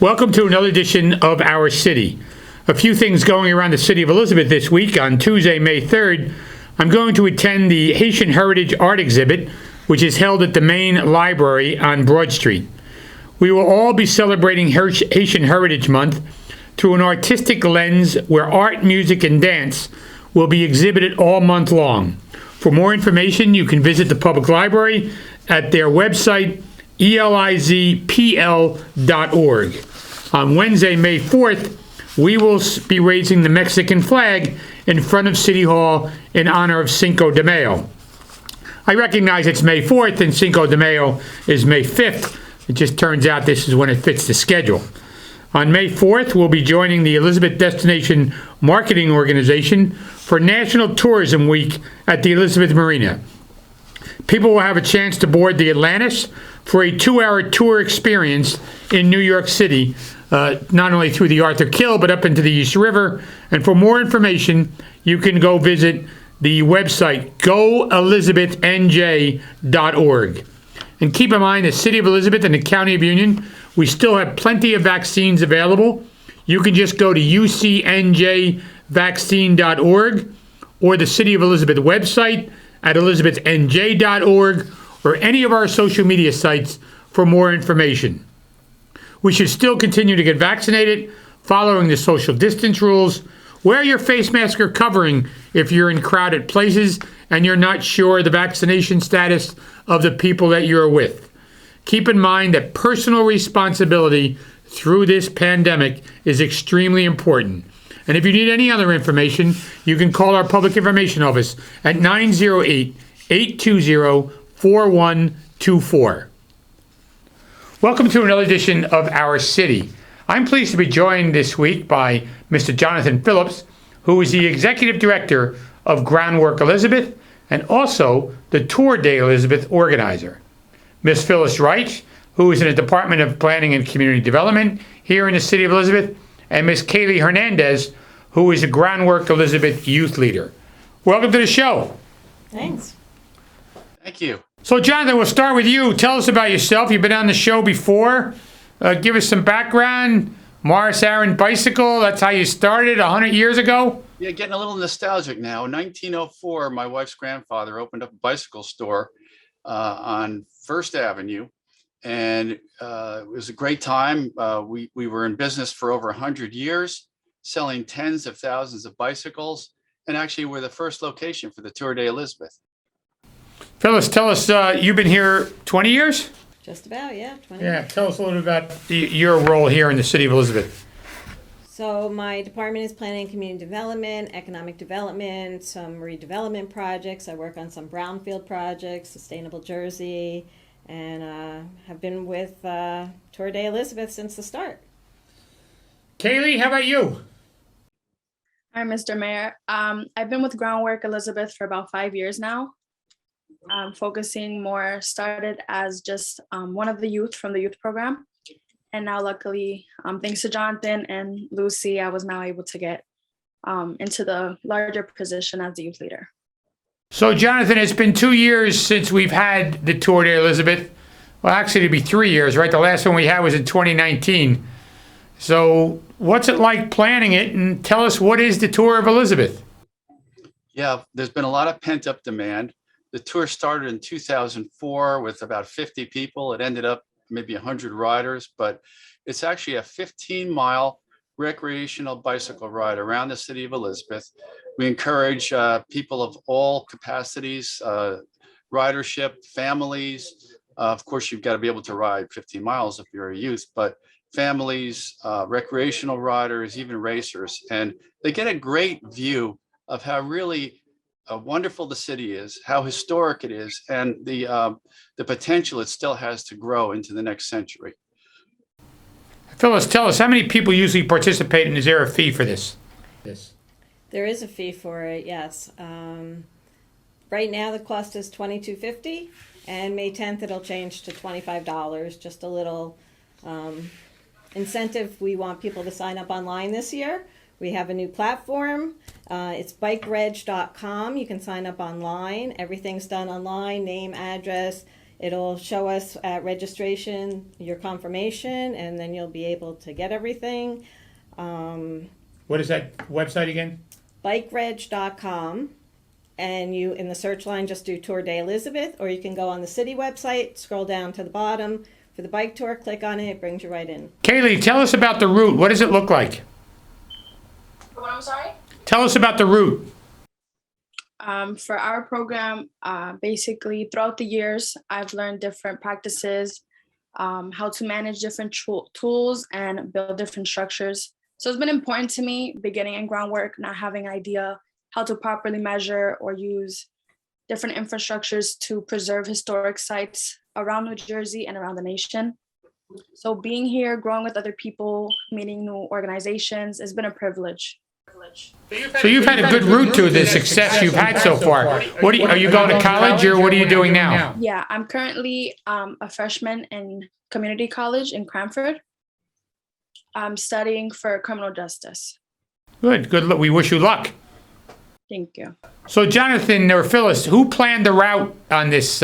Welcome to another edition of Our City. A few things going around the city of Elizabeth this week. On Tuesday, May 3rd, I'm going to attend the Haitian Heritage Art Exhibit, which is held at the main library on Broad Street. We will all be celebrating Haitian Heritage Month through an artistic lens where art, music, and dance will be exhibited all month long. For more information, you can visit the public library at their website, elizpl.org. On Wednesday, May 4th, we will be raising the Mexican flag in front of City Hall in honor of Cinco de Mayo. I recognize it's May 4th and Cinco de Mayo is May 5th. It just turns out this is when it fits the schedule. On May 4th, we'll be joining the Elizabeth Destination Marketing Organization for National Tourism Week at the Elizabeth Marina. People will have a chance to board the Atlantis for a 2-hour tour experience in New York City, not only through the Arthur Kill, but up into the East River. And for more information, you can go visit the website, goelizabethnj.org. And keep in mind, the City of Elizabeth and the County of Union, we still have plenty of vaccines available. You can just go to ucnjvaccine.org or the City of Elizabeth website at elizabethnj.org or any of our social media sites for more information. We should still continue to get vaccinated, following the social distance rules. Wear your face mask or covering if you're in crowded places and you're not sure the vaccination status of the people that you're with. Keep in mind that personal responsibility through this pandemic is extremely important. And if you need any other information, you can call our public information office at 908-820-4124. Welcome to another edition of Our City. I'm pleased to be joined this week by Mr. Johnathan Phillips, who is the Executive Director of Groundwork Elizabeth and also the Tour de Elizabeth organizer. Ms. Phyllis Reich, who is in the Department of Planning and Community Development here in the City of Elizabeth, and Ms. Kaylee Hernandez, who is a Groundwork Elizabeth Youth Leader. Welcome to the show. Thanks. Thank you. So, Johnathan, we'll start with you. Tell us about yourself. You've been on the show before. Give us some background. Morris Aaron Bicycle, that's how you started 100 years ago? Yeah, getting a little nostalgic now. In 1904, my wife's grandfather opened up a bicycle store on First Avenue. And it was a great time. We were in business for over 100 years, selling tens of thousands of bicycles. And actually, we're the first location for the Tour de Elizabeth. Phyllis, tell us, you've been here 20 years? Just about, yeah. 20 Yeah, tell us a little bit about your role here in the City of Elizabeth. So my department is planning and community development, economic development, some redevelopment projects. I work on some brownfield projects, Sustainable Jersey, and have been with Tour de Elizabeth since the start. Kaylee, how about you? Hi, Mr. Mayor. I've been with Groundwork Elizabeth for about 5 years now. Started as just one of the youth from the youth program. And now luckily, thanks to Johnathan and Lucy, I was now able to get into the larger position as the youth leader. So, Johnathan, it's been 2 years since we've had the Tour de Elizabeth. Well, actually, it'd be 3 years, right? The last one we had was in 2019. So, what's it like planning it? And tell us, what is the Tour of Elizabeth? Yeah, there's been a lot of pent-up demand. The tour started in 2004 with about 50 people. It ended up maybe 100 riders, but it's actually a 15-mile recreational bicycle ride around the City of Elizabeth. We encourage people of all capacities, ridership, families. Of course, you've got to be able to ride 15 miles if you're a youth, but families, recreational riders, even racers. And they get a great view of how really wonderful the city is, how historic it is, and the potential it still has to grow into the next century. Phyllis, tell us, how many people usually participate, and is there a fee for this? There is a fee for it, yes. Right now, the cost is $22.50, and May 10th, it'll change to $25, just a little incentive. We want people to sign up online this year. We have a new platform. It's bikereg.com. You can sign up online. Everything's done online, name, address. It'll show us at registration your confirmation, and then you'll be able to get everything. What is that website again? bikereg.com, and you, in the search line, just do Tour de Elizabeth, or you can go on the city website, scroll down to the bottom for the bike tour, click on it, it brings you right in. Kaylee, tell us about the route. What does it look like? What, I'm sorry? Tell us about the route. For our program, basically throughout the years, I've learned different practices, how to manage different tools and build different structures. So it's been important to me, beginning in groundwork, not having an idea how to properly measure or use different infrastructures to preserve historic sites around New Jersey and around the nation. So being here, growing with other people, meeting new organizations has been a privilege. So you've had a good route to the success you've had so far. Are you going to college, or what are you doing now? Yeah, I'm currently a freshman in community college in Cranford. I'm studying for criminal justice. Good. We wish you luck. Thank you. So Johnathan or Phyllis, who planned the route on this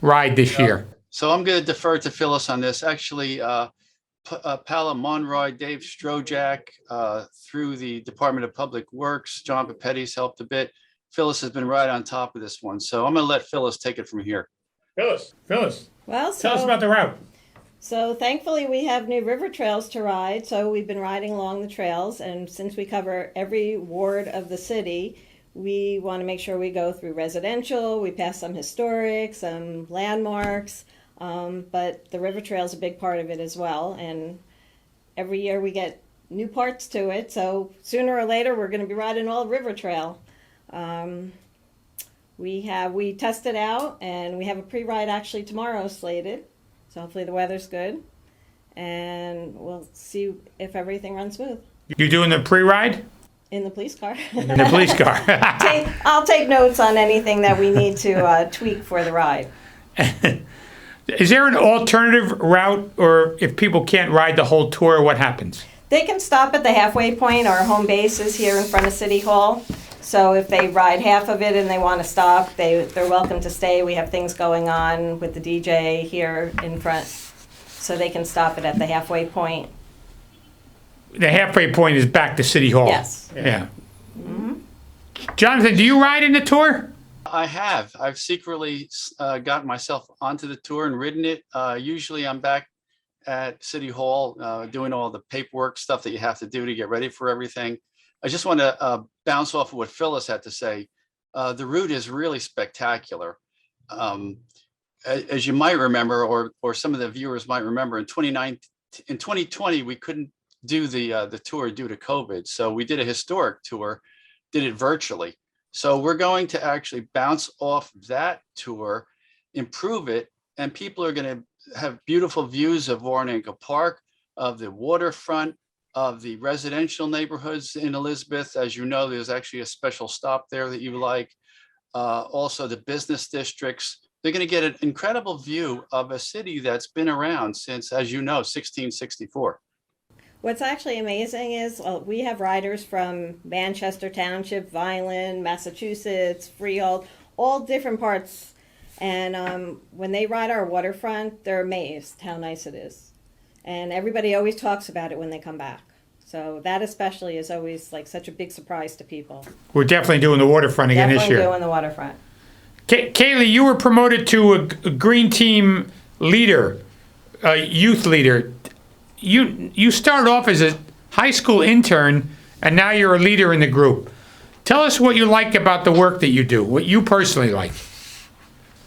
ride this year? So I'm going to defer to Phyllis on this. Actually, Paula Monroy, Dave Strojak, through the Department of Public Works, John Papetti's helped a bit. Phyllis has been right on top of this one. So I'm going to let Phyllis take it from here. Phyllis, Well, tell us about the route. So thankfully we have new river trails to ride, so we've been riding along the trails, and since we cover every ward of the city, we want to make sure we go through residential, we pass some historic, some landmarks, but the river trail is a big part of it as well, and every year we get new parts to it, so sooner or later we're going to be riding all river trail. We tested out, and we have a pre-ride actually tomorrow slated. So hopefully the weather's good, and we'll see if everything runs smooth. You doing the pre-ride? In the police car. In the police car. I'll take notes on anything that we need to tweak for the ride. Is there an alternative route, or if people can't ride the whole tour, what happens? They can stop at the halfway point. Our home base is here in front of City Hall. So if they ride half of it and they want to stop, they're welcome to stay. We have things going on with the DJ here in front, so they can stop it at the halfway point. The halfway point is back to City Hall. Yes. Yeah. Mm-hmm. Johnathan, do you ride in the tour? I have. I've secretly gotten myself onto the tour and ridden it. Usually I'm back at City Hall doing all the paperwork stuff that you have to do to get ready for everything. I just want to bounce off of what Phyllis had to say. The route is really spectacular. As you might remember, or some of the viewers might remember, in 2020, we couldn't do the tour due to COVID. So we did a historic tour, did it virtually. So we're going to actually bounce off that tour, improve it, and people are going to have beautiful views of Warrenanka Park, of the waterfront, of the residential neighborhoods in Elizabeth. As you know, there's actually a special stop there that you like. Also the business districts. They're going to get an incredible view of a city that's been around since, as you know, 1664. What's actually amazing is we have riders from Manchester Township, Vineland, Massachusetts, Freehold, all different parts. And when they ride our waterfront, they're amazed how nice it is. And everybody always talks about it when they come back. So that especially is always like such a big surprise to people. We're definitely doing the waterfront again this year. Definitely doing the waterfront. Kaylee, you were promoted to a green team leader, a youth leader. You started off as a high school intern, and now you're a leader in the group. Tell us what you like about the work that you do, what you personally like.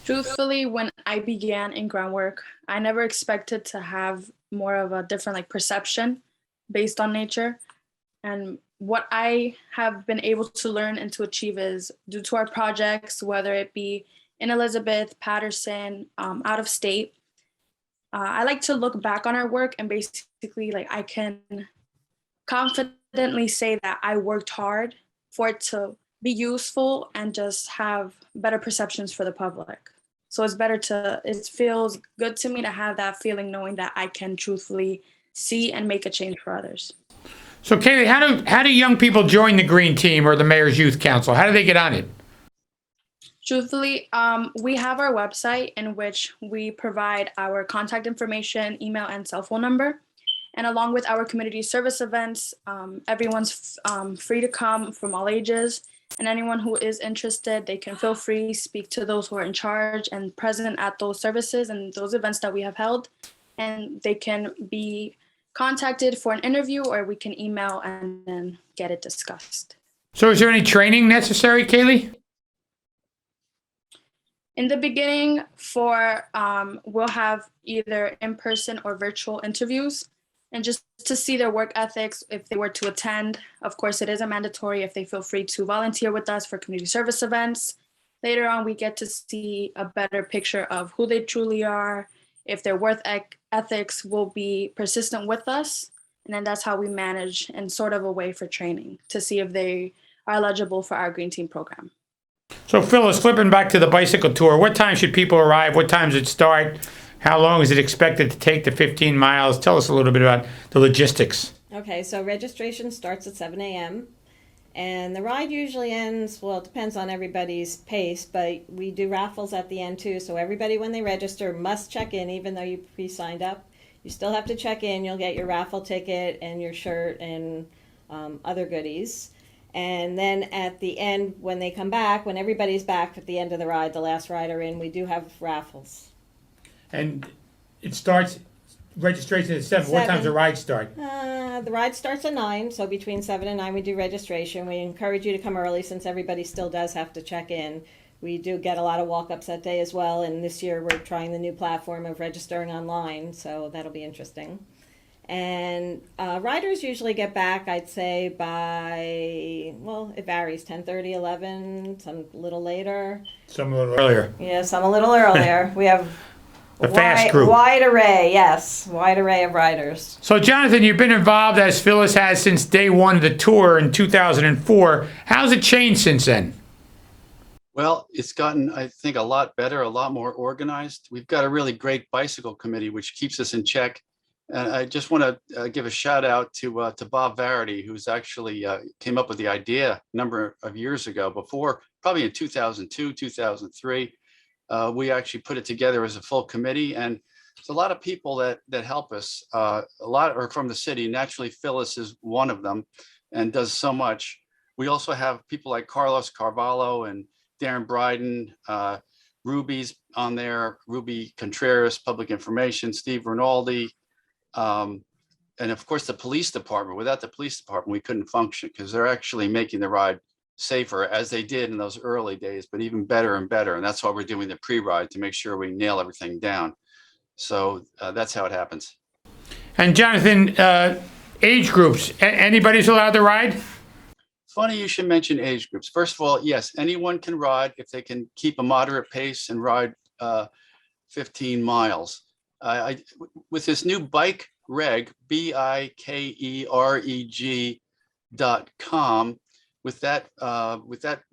Truthfully, when I began in groundwork, I never expected to have more of a different perception based on nature. And what I have been able to learn and to achieve is due to our projects, whether it be in Elizabeth, Patterson, out of state, I like to look back on our work and basically like I can confidently say that I worked hard for it to be useful and just have better perceptions for the public. So it feels good to me to have that feeling knowing that I can truthfully see and make a change for others. So Kaylee, how do young people join the Green Team or the Mayor's Youth Council? How do they get on it? Truthfully, we have our website in which we provide our contact information, email, and cell phone number. And along with our community service events, everyone's free to come from all ages. And anyone who is interested, they can feel free, speak to those who are in charge and present at those services and those events that we have held. And they can be contacted for an interview, or we can email and then get it discussed. So is there any training necessary, Kaylee? In the beginning, we'll have either in-person or virtual interviews, and just to see their work ethics if they were to attend. Of course, it is a mandatory if they feel free to volunteer with us for community service events. Later on, we get to see a better picture of who they truly are, if their work ethics will be persistent with us, and then that's how we manage in sort of a way for training to see if they are eligible for our Green Team program. So Phyllis, flipping back to the bicycle tour, what time should people arrive? What time does it start? How long is it expected to take the 15 miles? Tell us a little bit about the logistics. Okay, so registration starts at 7 a.m. and the ride usually ends, well, it depends on everybody's pace, but we do raffles at the end too. So everybody, when they register, must check in, even though you pre-signed up. You still have to check in. You'll get your raffle ticket and your shirt and other goodies. And then at the end, when they come back, when everybody's back at the end of the ride, the last rider in, we do have raffles. And it starts, registration at 7. What time does the ride start? The ride starts at 9, so between 7 and 9 we do registration. We encourage you to come early since everybody still does have to check in. We do get a lot of walk-ups that day as well, and this year we're trying the new platform of registering online, so that'll be interesting. And riders usually get back, I'd say, by, well, it varies, 10:30, 11, some a little later. Some a little earlier. Yeah, some a little earlier. We have a fast group. Wide array, yes, wide array of riders. So Johnathan, you've been involved, as Phyllis has, since day one of the tour in 2004. How's it changed since then? Well, it's gotten, I think, a lot better, a lot more organized. We've got a really great bicycle committee, which keeps us in check. And I just want to give a shout out to Bob Varity, who's actually came up with the idea a number of years ago, before, probably in 2002, 2003. We actually put it together as a full committee, and there's a lot of people that help us. A lot are from the city. Naturally, Phyllis is one of them and does so much. We also have people like Carlos Carvalho and Darren Bryden, Ruby's on there, Ruby Contreras, Public Information, Steve Rinaldi, and of course the police department. Without the police department, we couldn't function, because they're actually making the ride safer, as they did in those early days, but even better and better. And that's why we're doing the pre-ride, to make sure we nail everything down. So that's how it happens. And Johnathan, age groups, anybody's allowed to ride? Funny you should mention age groups. First of all, yes, anyone can ride if they can keep a moderate pace and ride 15 miles. With this new bike reg, bikereg.com, with that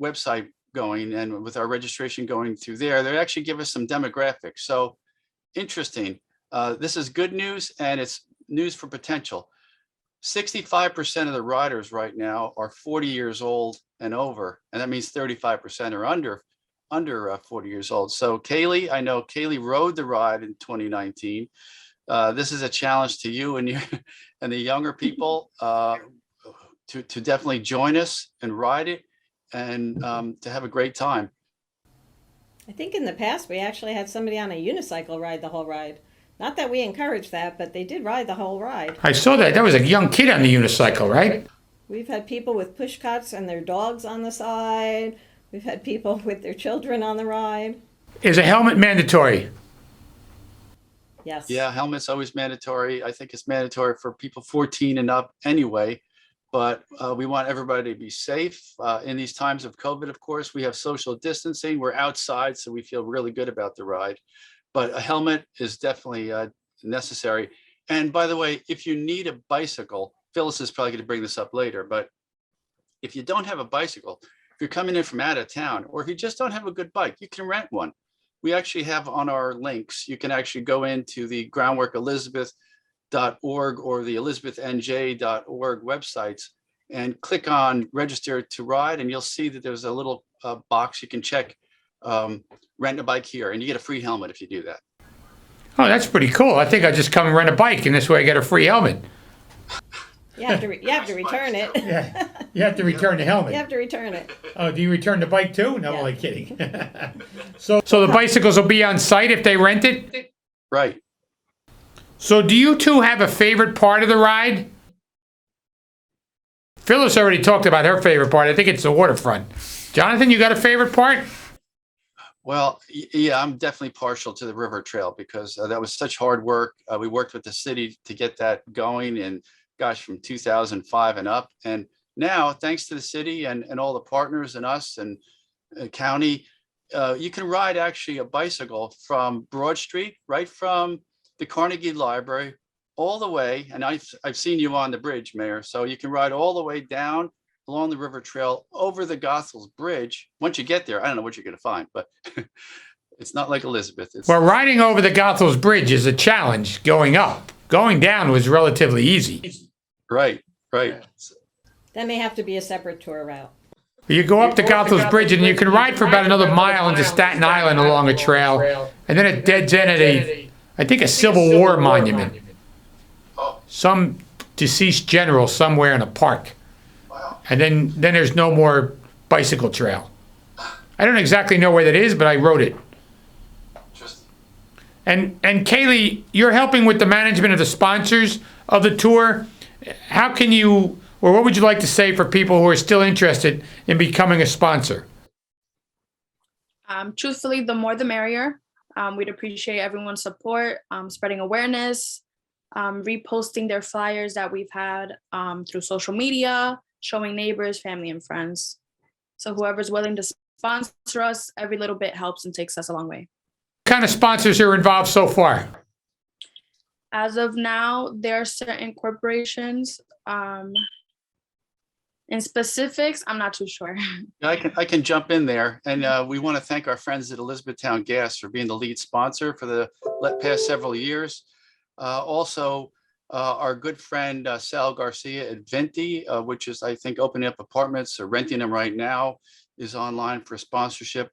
website going and with our registration going through there, they actually give us some demographics. So interesting. This is good news, and it's news for potential. 65% of the riders right now are 40 years old and over, and that means 35% are under 40 years old. So Kaylee, I know Kaylee rode the ride in 2019. This is a challenge to you and and the younger people to definitely join us and ride it, and to have a great time. I think in the past we actually had somebody on a unicycle ride the whole ride. Not that we encourage that, but they did ride the whole ride. I saw that. That was a young kid on the unicycle, right? We've had people with push carts and their dogs on the side. We've had people with their children on the ride. Is a helmet mandatory? Yes. Yeah, helmet's always mandatory. I think it's mandatory for people 14 and up anyway, but we want everybody to be safe. In these times of COVID, of course, we have social distancing. We're outside, so we feel really good about the ride. But a helmet is definitely necessary. And by the way, if you need a bicycle, Phyllis is probably going to bring this up later, but if you don't have a bicycle, if you're coming in from out of town, or if you just don't have a good bike, you can rent one. We actually have on our links, you can actually go into the Groundwork Elizabeth.org or the ElizabethNJ.org websites and click on register to ride, and you'll see that there's a little box you can check, rent a bike here, and you get a free helmet if you do that. Oh, that's pretty cool. I think I'll just come and rent a bike, and this way I get a free helmet. You have to return it. Yeah, you have to return the helmet. You have to return it. Oh, do you return the bike too? No, Yeah. only kidding. So the bicycles will be on site if they rent it? Right. So do you two have a favorite part of the ride? Phyllis already talked about her favorite part. I think it's the waterfront. Johnathan, you got a favorite part? Well, yeah, I'm definitely partial to the river trail because that was such hard work. We worked with the city to get that going, and gosh, from 2005 and up. And now, thanks to the city and all the partners and us and county, you can ride actually a bicycle from Broad Street, right from the Carnegie Library, all the way. And I've seen you on the bridge, Mayor. So you can ride all the way down along the river trail over the Goethals Bridge. Once you get there, I don't know what you're going to find, but it's not like Elizabeth. Well, riding over the Goethals Bridge is a challenge going up. Going down was relatively easy. Right. That may have to be a separate tour route. You go up the Goethals Bridge and you can ride for about another mile into Staten Island along a trail, and then it deads end at I think a Civil War monument. Some deceased general somewhere in a park. And then there's no more bicycle trail. I don't exactly know where that is, but I wrote it. And Kaylee, you're helping with the management of the sponsors of the tour. How can you, or what would you like to say for people who are still interested in becoming a sponsor? Truthfully, the more the merrier. We'd appreciate everyone's support, spreading awareness, reposting their flyers that we've had through social media, showing neighbors, family, and friends. So whoever's willing to sponsor us, every little bit helps and takes us a long way. What kind of sponsors are involved so far? As of now, there are certain corporations. In specifics, I'm not too sure. I can jump in there, and we want to thank our friends at Elizabethtown Gas for being the lead sponsor for the past several years. Also, our good friend Sal Garcia at Venti, which is, I think, opening up apartments or renting them right now, is online for sponsorship.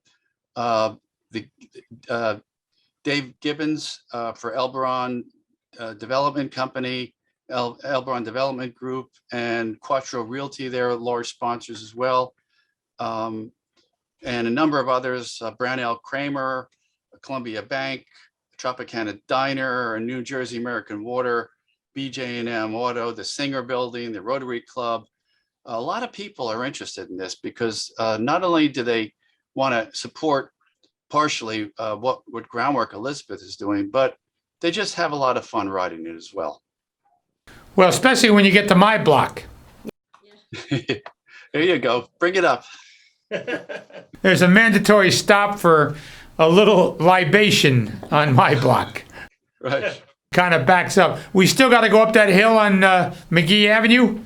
Dave Gibbons for Elberon Development Company, Elberon Development Group, and Quattro Realty, they're large sponsors as well. And a number of others, Brownell Kramer, Columbia Bank, Tropicana Diner, New Jersey American Water, BJ&M Auto, the Singer Building, the Rotary Club. A lot of people are interested in this because not only do they want to support partially what Groundwork Elizabeth is doing, but they just have a lot of fun riding it as well. Well, especially when you get to my block. There you go. Bring it up. There's a mandatory stop for a little libation on my block. Right. Kind of backs up. We still got to go up that hill on McGee Avenue?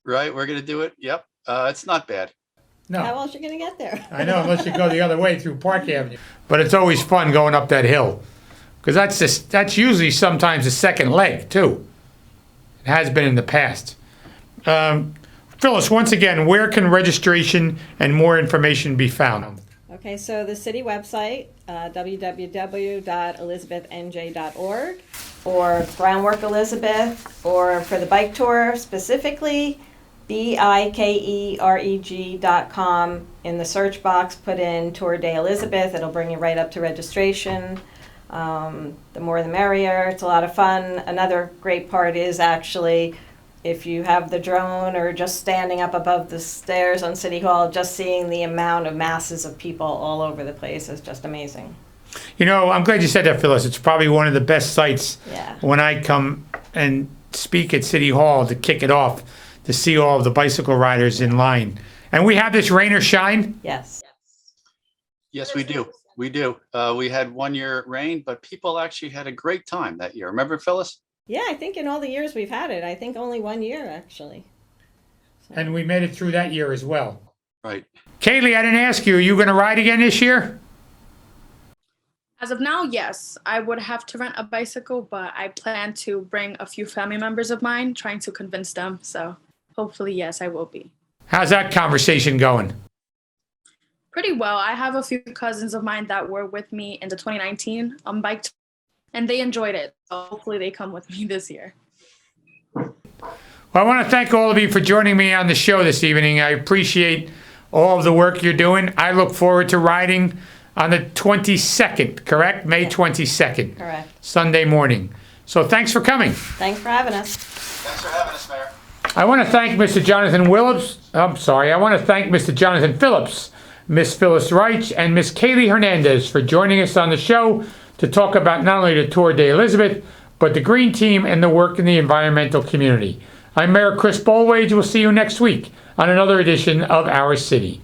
Right. We're going to do it. Yep. It's not bad. No. How else are you going to get there? I know, unless you go the other way through Park Avenue. But it's always fun going up that hill. Because that's usually sometimes the second leg, too. It has been in the past. Phyllis, once again, where can registration and more information be found? Okay, so the city website, www.elizabethnj.org, or Groundwork Elizabeth, or for the bike tour specifically, BIKEREG.com. In the search box, put in Tour Day Elizabeth. It'll bring you right up to registration. The more the merrier. It's a lot of fun. Another great part is actually, if you have the drone or just standing up above the stairs on City Hall, just seeing the amount of masses of people all over the place is just amazing. You know, I'm glad you said that, Phyllis. It's probably one of the best sites when I come and speak at City Hall to kick it off, to see all of the bicycle riders in line. And we have this rain or shine? Yes. Yes, we do. We do. We had 1 year rain, but people actually had a great time that year. Remember, Phyllis? Yeah, I think in all the years we've had it, I think only 1 year actually. And we made it through that year as well. Right. Kaylee, I didn't ask you, are you going to ride again this year? As of now, yes, I would have to rent a bicycle, but I plan to bring a few family members of mine, trying to convince them. So hopefully, yes, I will be. How's that conversation going? Pretty well. I have a few cousins of mine that were with me in the 2019 bike tour, and they enjoyed it. So hopefully they come with me this year. Well, I want to thank all of you for joining me on the show this evening. I appreciate all of the work you're doing. I look forward to riding on the 22nd, correct? May 22nd. Correct. Sunday morning. So thanks for coming. Thanks for having us. Thanks for having us, Mayor. I want to thank Mr. Johnathan I want to thank Mr. Johnathan Phillips, Miss Phyllis Reich, and Miss Kaylee Hernandez for joining us on the show to talk about not only the Tour de Elizabeth, but the Green Team and the work in the environmental community. I'm Mayor Chris Bollwage. We'll see you next week on another edition of Our City.